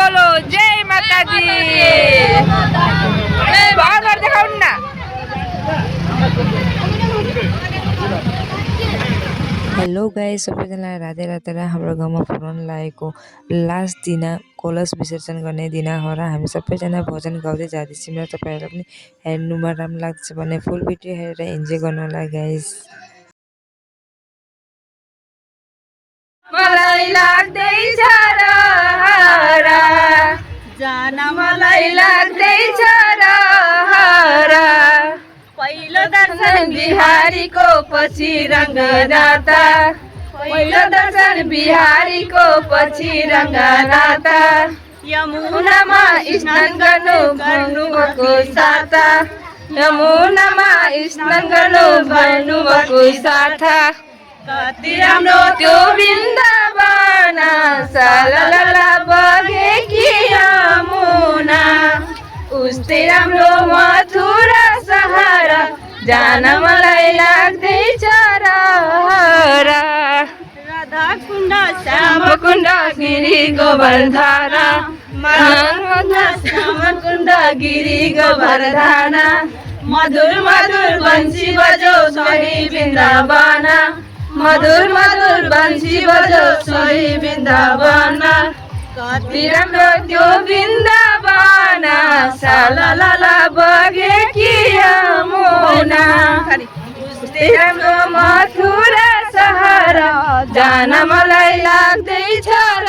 बोलो जय माता दी। बार दिखाओ ना। हेलो गाइस, सबैजना राधे राधे। हाम्रो गाउँमा पुरानो लागेको लास्ट दिन कलश विसर्जन गर्ने दिन हो र हामी सबैजना भजन गाउँदै जाँदैछौँ र तपाईँहरूलाई पनि हेर्नुमा राम्रो लाग्छ भने फुल भिडियो हेरेर इन्जोय गर्नु होला गाइस। मलाई लाग्दैछ र हरा जान मलाई लाग्दैछ र हरा पहिलो दर्शन बिहारीको पछि रङ्गनाथा पहिलो दर्शन बिहारीको पछि रङ्गनाथा यमुनामा स्नान गर्नु भन्नुभएको साथा यमुनामा स्नान गर्नु भन्नुभएको साथा कति राम्रो त्यो वृन्दावन सालाला बगेकी यमुना उस्तै राम्रो मथुरा सहर जान मलाई लाग्दैछ र राधा कुण्ड श्याम कुण्ड गिरी गोवर्धना श्याम कुण्ड गिरी गोवर्धना मधुर मधुर बंसी बजो सही वृन्दावन मधुर मधुर बंसी बजो सही वृन्दावन कति राम्रो त्यो वृन्दावन सालाला बगेकी यमुना उस्तै राम्रो मथुरा सहर जान मलाई लाग्दैछ र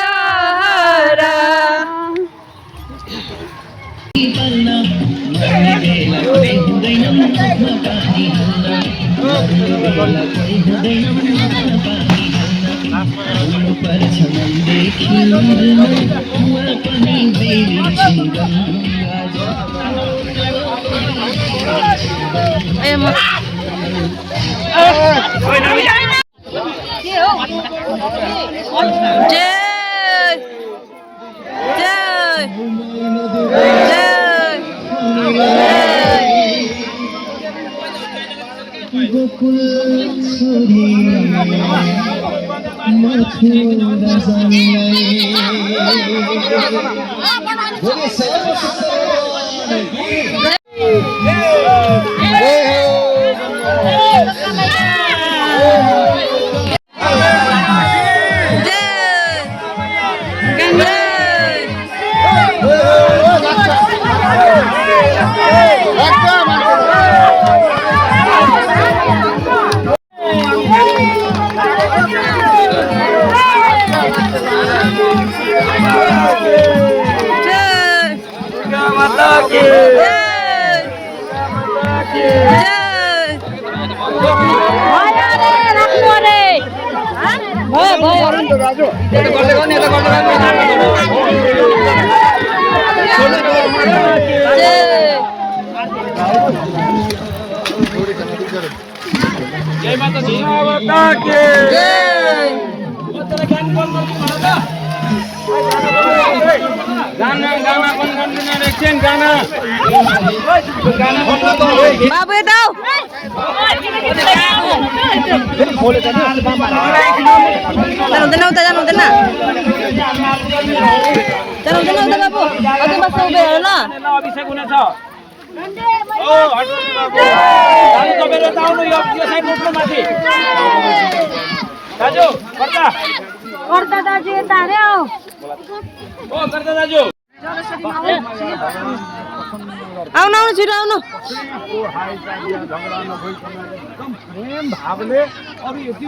जय माता दी गाना गाना बंद कर देना एक्शन गाना बाबू दाओ जानु देना बाबू अझै बस्छ उभे हेर न अभिषेक हुनेछ ओ हटो दाजु तपाईहरु आउनु यो साइड उठ्नु माथि दाजु कर्ता दाजु यता रे ओ कर्ता दाजु आउनु छिटो आउनु भावले अरु यति